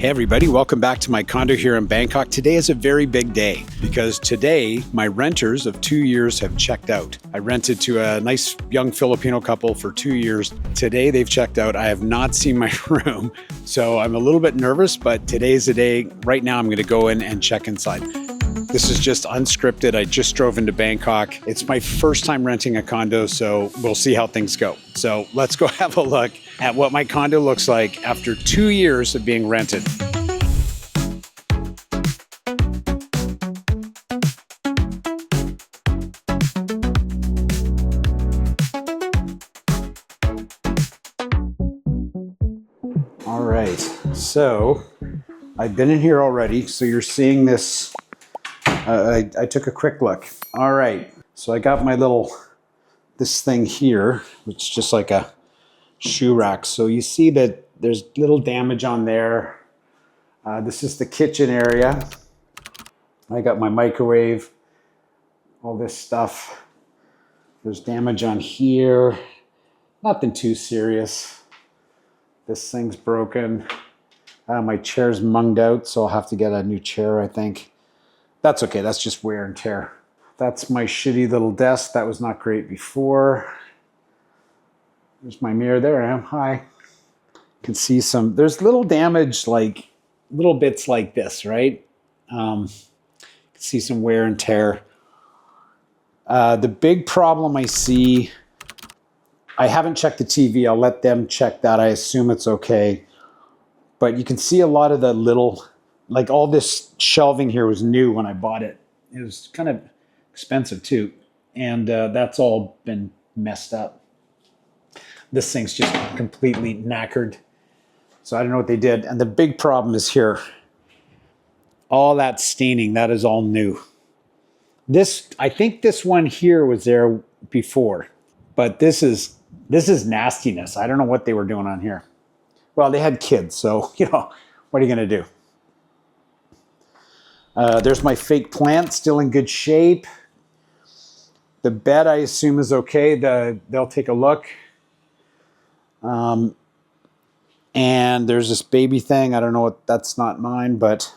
Hey everybody, welcome back to my condo here in Bangkok. Today is a very big day because today my renters of 2 years have checked out. I rented to a nice young Filipino couple for 2 years. Today they've checked out. I have not seen my room, so I'm a little bit nervous, but today's the day. Right now I'm going to go in and check inside. This is just unscripted. I just drove into Bangkok. It's my first time renting a condo, so we'll see how things go. So let's go have a look at what my condo looks like after 2 years of being rented. All right, so I've been in here already, so you're seeing this. I took a quick look. All right, so I got my this thing here, which is just like a shoe rack. So you see that there's little damage on there. This is the kitchen area. I got my microwave, all this stuff. There's damage on here. Nothing too serious. This thing's broken. My chair's munged out, so I'll have to get a new chair, I think. That's okay, that's just wear and tear. That's my shitty little desk. That was not great before. There's my mirror, there I am, hi. You can see there's little damage, like little bits like this, right? You can see some wear and tear. The big problem I see, I haven't checked the TV. I'll let them check that. I assume it's okay. But you can see a lot of the little, like all this shelving here was new when I bought it. It was kind of expensive too. And that's all been messed up. This thing's just completely knackered. So I don't know what they did. And the big problem is here. All that staining, that is all new. I think this one here was there before. But this is nastiness. I don't know what they were doing on here. Well, they had kids, so, what are you going to do? There's my fake plant, still in good shape. The bed, I assume, is okay. They'll take a look. And there's this baby thing. I don't know what, that's not mine, but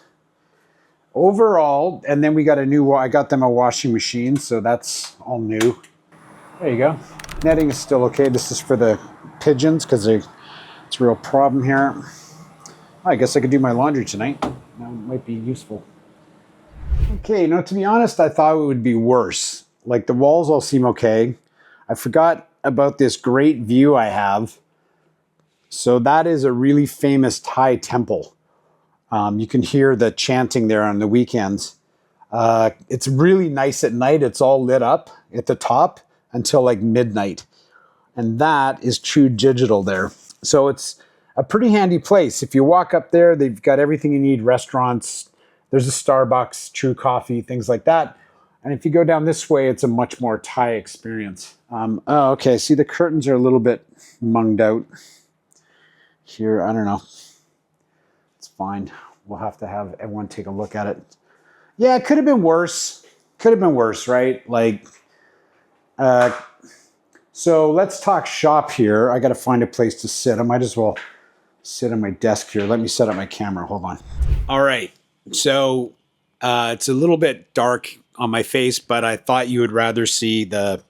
overall, and then we got I got them a washing machine, so that's all new. There you go. Netting is still okay. This is for the pigeons because it's a real problem here. I guess I could do my laundry tonight. That might be useful. Okay, to be honest, I thought it would be worse. Like the walls all seem okay. I forgot about this great view I have. So that is a really famous Thai temple. You can hear the chanting there on the weekends. It's really nice at night. It's all lit up at the top until like midnight. And that is true digital there. So it's a pretty handy place. If you walk up there, they've got everything you need, restaurants, there's a Starbucks, True Coffee, things like that. And if you go down this way, it's a much more Thai experience. Okay, see the curtains are a little bit munged out here. I don't know. It's fine. We'll have to have everyone take a look at it. Yeah, it could have been worse. Could have been worse, right? Like, so let's talk shop here. I got to find a place to sit. I might as well sit on my desk here. Let me set up my camera. Hold on. All right. So it's a little bit dark on my face, but I thought you would rather see the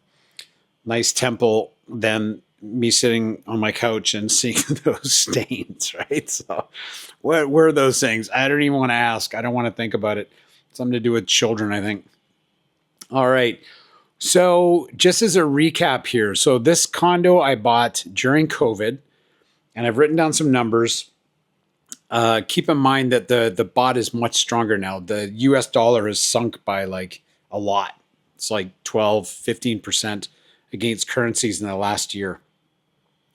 nice temple than me sitting on my couch and seeing those stains, right? So what were those things? I don't even want to ask. I don't want to think about it. Something to do with children, I think. All right. So just as a recap here, so this condo I bought during COVID, and I've written down some numbers. Keep in mind that the baht is much stronger now. The US dollar has sunk by like a lot. It's like 12, 15% against currencies in the last year.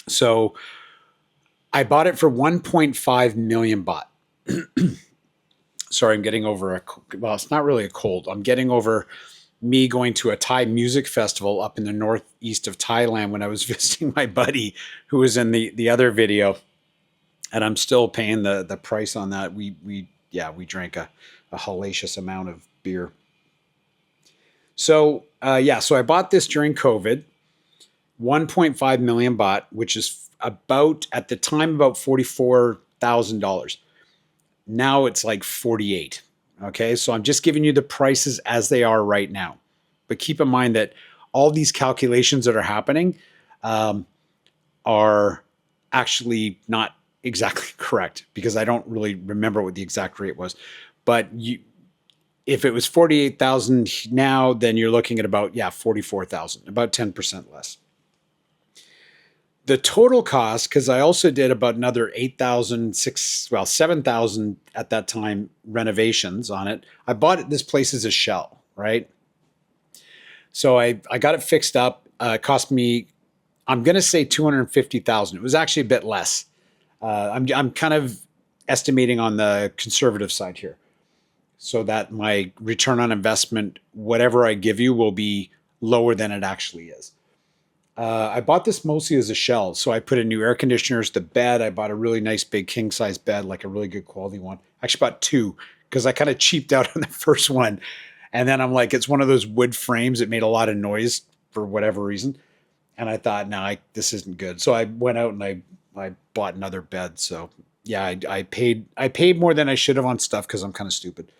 So I bought it for 1.5 million baht. Sorry, I'm getting over well, it's not really a cold. I'm getting over me going to a Thai music festival up in the northeast of Thailand when I was visiting my buddy who was in the other video. And I'm still paying the price on that. We drank a hellacious amount of beer. So so I bought this during COVID, 1.5 million baht, which is about, at the time, about $44,000. Now it's like 48. Okay, so I'm just giving you the prices as they are right now. But keep in mind that all these calculations that are happening are actually not exactly correct, because I don't really remember what the exact rate was. But if it was 48,000 now, then you're looking at about 44,000, about 10% less. The total cost, because I also did about another 7,000 at that time renovations on it. I bought this place as a shell, right? So I got it fixed up. It cost me, I'm going to say 250,000. It was actually a bit less. I'm kind of estimating on the conservative side here, so that my return on investment, whatever I give you, will be lower than it actually is. I bought this mostly as a shell. So I put in new air conditioners, the bed. I bought a really nice big king size bed, like a really good quality one. I actually bought two because I kind of cheaped out on the first one. And then I'm like, it's one of those wood frames. It made a lot of noise for whatever reason. And I thought, no, this isn't good. So I went out and I bought another bed. So yeah, I paid more than I should have on stuff because I'm kind of stupid.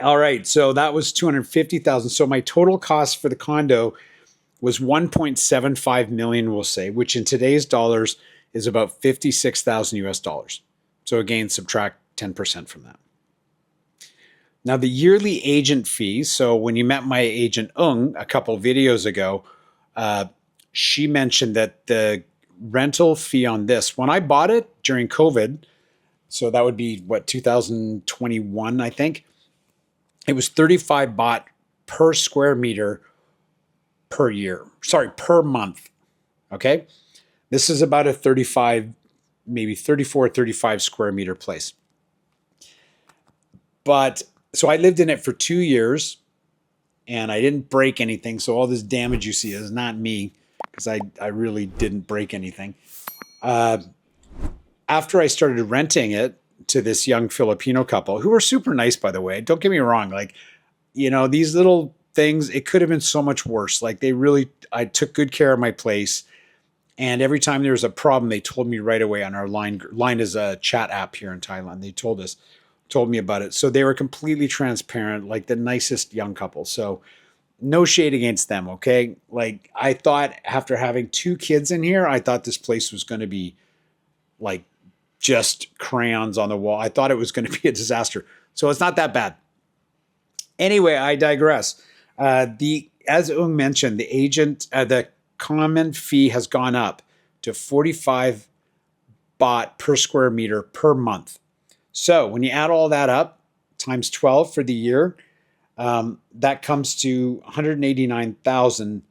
All right. So that was 250,000. So my total cost for the condo was 1.75 million, we'll say, which in today's dollars is about 56,000 US dollars. So again, subtract 10% from that. Now the yearly agent fee. So when you met my agent a couple of videos ago, she mentioned that the rental fee on this, when I bought it during COVID, so that would be 2021, I think, it was 35 baht per square meter per year. Sorry, per month. Okay. This is about a 35, maybe 34, 35 square meter place. But so I lived in it for 2 years and I didn't break anything. So all this damage you see is not me, because I really didn't break anything. After I started renting it to this young Filipino couple, who were super nice, by the way, don't get me wrong. Like, these little things, it could have been so much worse. Like I took good care of my place. And every time there was a problem, they told me right away on our line. Line is a chat app here in Thailand. They told me about it. So they were completely transparent, like the nicest young couple. So no shade against them. Okay. Like I thought after having 2 kids in here, I thought this place was going to be like just crayons on the wall. I thought it was going to be a disaster. So it's not that bad. Anyway, I digress. As mentioned, the common fee has gone up to 45 baht per square meter per month. So when you add all that up, times 12 for the year, that comes to 189,000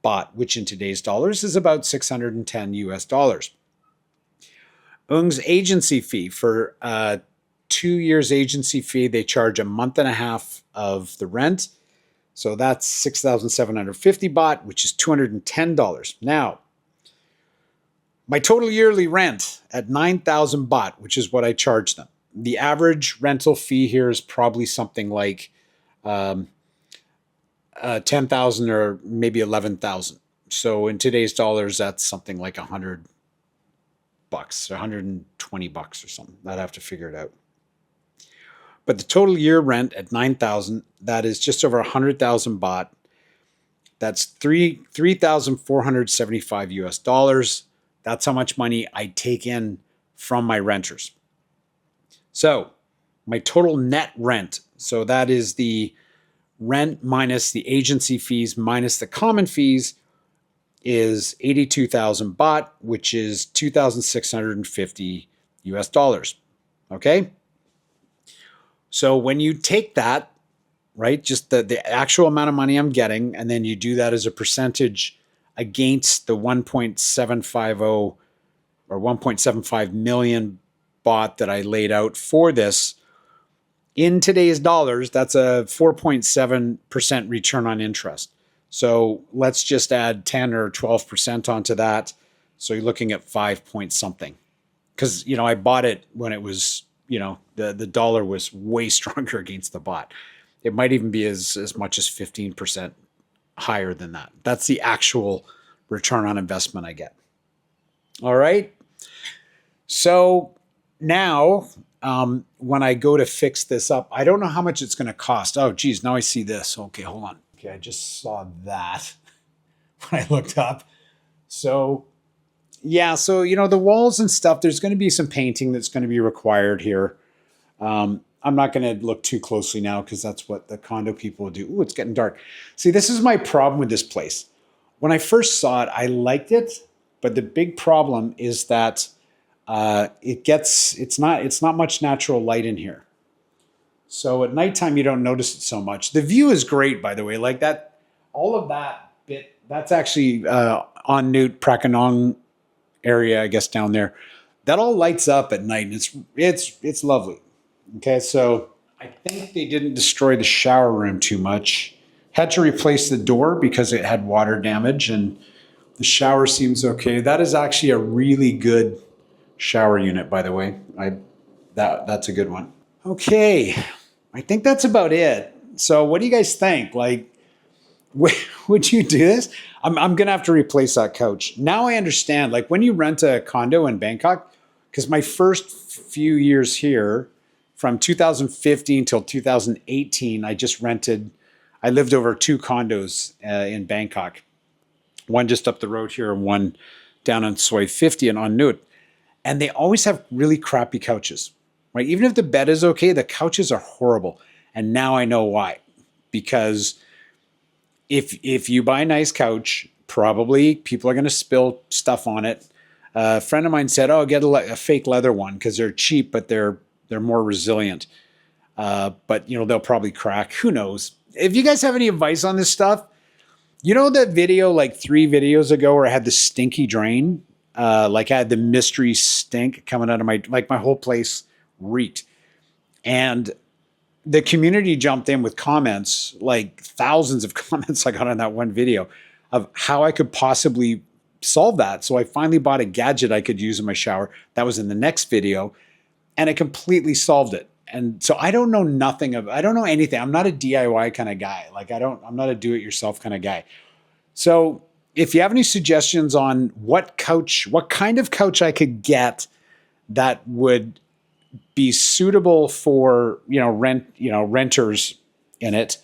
baht, which in today's dollars is about 610 US dollars. Ung's agency fee for 2 years agency fee, they charge a month and a half of the rent. So that's 6,750 baht, which is $210. Now, my total yearly rent at 9,000 baht, which is what I charge them. The average rental fee here is probably something like 10,000 or maybe 11,000. So in today's dollars, that's something like $100, $120 or something. I'd have to figure it out. But the total year rent at 9,000, that is just over 100,000 baht. That's 3,475 US dollars. That's how much money I take in from my renters. So my total net rent, so that is the rent minus the agency fees minus the common fees, is 82,000 baht, which is 2,650 US dollars. Okay? So when you take that, right, just the actual amount of money I'm getting, and then you do that as a percentage against the 1.750 or 1.75 million baht that I laid out for this, in today's dollars, that's a 4.7% return on interest. So let's just add 10 or 12% onto that. So you're looking at 5 point something. Because, I bought it when it was, the dollar was way stronger against the baht. It might even be as much as 15% higher than that. That's the actual return on investment I get. All right. So now, when I go to fix this up, I don't know how much it's going to cost. Oh, geez, now I see this. Okay, hold on. Okay, I just saw that when I looked up. So, yeah, so, the walls and stuff, there's going to be some painting that's going to be required here. I'm not going to look too closely now because that's what the condo people will do. Ooh, it's getting dark. See, this is my problem with this place. When I first saw it, I liked it, but the big problem is that it's not much natural light in here. So at nighttime, you don't notice it so much. The view is great, by the way. Like that, all of that bit, that's actually on Newt Prakanong area, I guess, down there. That all lights up at night, and it's lovely. Okay, so I think they didn't destroy the shower room too much. Had to replace the door because it had water damage, and the shower seems okay. That is actually a really good shower unit, by the way. That's a good one. Okay, I think that's about it. So what do you guys think? Like, would you do this? I'm going to have to replace that couch. Now I understand, like when you rent a condo in Bangkok, because my first few years here, from 2015 till 2018, I lived over 2 condos in Bangkok. One just up the road here and one down on Soi 50 and on Nut. And they always have really crappy couches, right? Even if the bed is okay, the couches are horrible. And now I know why. Because if you buy a nice couch, probably people are going to spill stuff on it. A friend of mine said, "Oh, get a fake leather one because they're cheap, but they're more resilient. But they'll probably crack. Who knows?" If you guys have any advice on this stuff, that video like 3 videos ago where I had the stinky drain, like I had the mystery stink coming out of my whole place reeked, and the community jumped in with comments, like thousands of comments I got on that one video of how I could possibly solve that. So I finally bought a gadget I could use in my shower. That was in the next video, and it completely solved it. And so I don't know anything. I'm not a DIY kind of guy. Like I'm not a do-it-yourself kind of guy. So if you have any suggestions on what kind of couch I could get that would be suitable for, renters in it.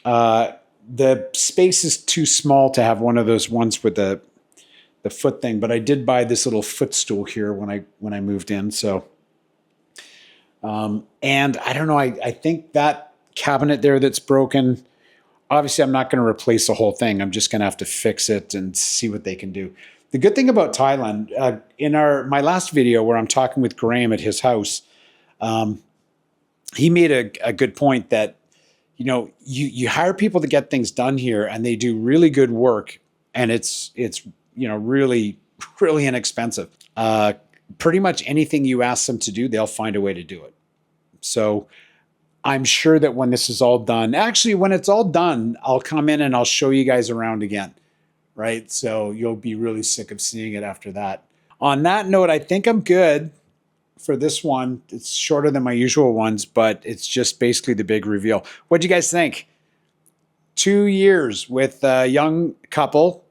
The space is too small to have one of those ones with the foot thing, but I did buy this little footstool here when I moved in. So, and I don't know, I think that cabinet there that's broken, obviously I'm not going to replace the whole thing. I'm just going to have to fix it and see what they can do. The good thing about Thailand, in my last video where I'm talking with Graham at his house, he made a good point that, you hire people to get things done here and they do really good work, and it's really, really inexpensive. Pretty much anything you ask them to do, they'll find a way to do it. So I'm sure that when this is all done, actually, when it's all done, I'll come in and I'll show you guys around again. Right? So you'll be really sick of seeing it after that. On that note, I think I'm good for this one. It's shorter than my usual ones, but it's just basically the big reveal. What do you guys think? 2 years with a young couple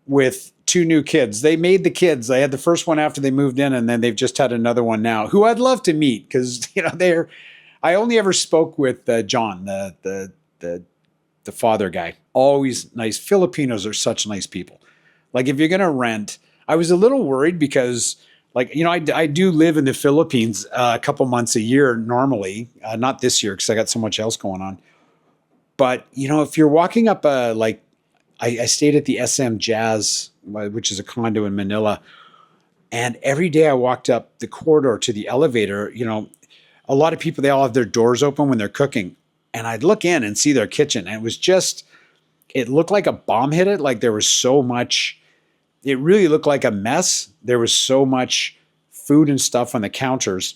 with 2 new kids. They made the kids. I had the first one after they moved in, and then they've just had another one now, who I'd love to meet because, I only ever spoke with John, the father guy. Always nice. Filipinos are such nice people. Like if you're going to rent, I was a little worried because I do live in the Philippines a couple months a year normally, not this year because I got so much else going on. But, if you're walking up, I stayed at the SM Jazz, which is a condo in Manila. And every day I walked up the corridor to the elevator, a lot of people, they all have their doors open when they're cooking. And I'd look in and see their kitchen. And it looked like a bomb hit it. Like there was so much, it really looked like a mess. There was so much food and stuff on the counters.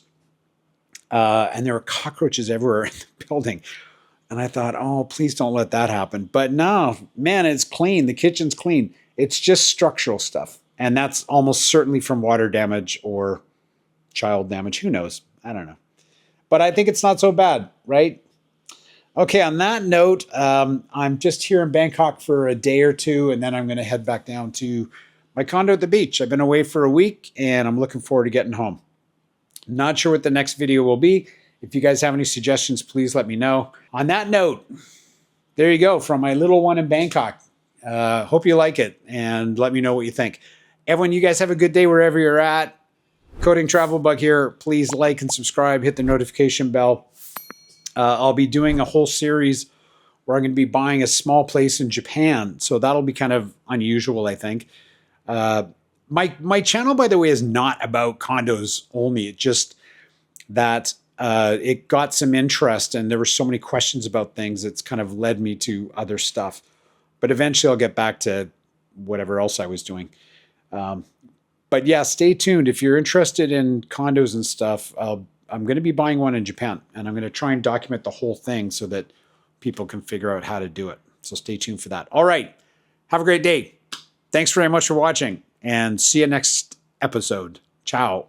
And there were cockroaches everywhere in the building. And I thought, oh, please don't let that happen. But no, man, it's clean. The kitchen's clean. It's just structural stuff. And that's almost certainly from water damage or child damage. Who knows? I don't know. But I think it's not so bad, right? Okay, on that note, I'm just here in Bangkok for a day or two, and then I'm going to head back down to my condo at the beach. I've been away for a week, and I'm looking forward to getting home. Not sure what the next video will be. If you guys have any suggestions, please let me know. On that note, there you go from my little one in Bangkok. Hope you like it and let me know what you think. Everyone, you guys have a good day wherever you're at. Coding Travel Bug here. Please like and subscribe. Hit the notification bell. I'll be doing a whole series where I'm going to be buying a small place in Japan. So that'll be kind of unusual, I think. My channel, by the way, is not about condos only. It's just that it got some interest and there were so many questions about things. It's kind of led me to other stuff. But eventually I'll get back to whatever else I was doing. But yeah, stay tuned. If you're interested in condos and stuff, I'm going to be buying one in Japan. And I'm going to try and document the whole thing so that people can figure out how to do it. So stay tuned for that. All right. Have a great day. Thanks very much for watching. And see you next episode. Ciao.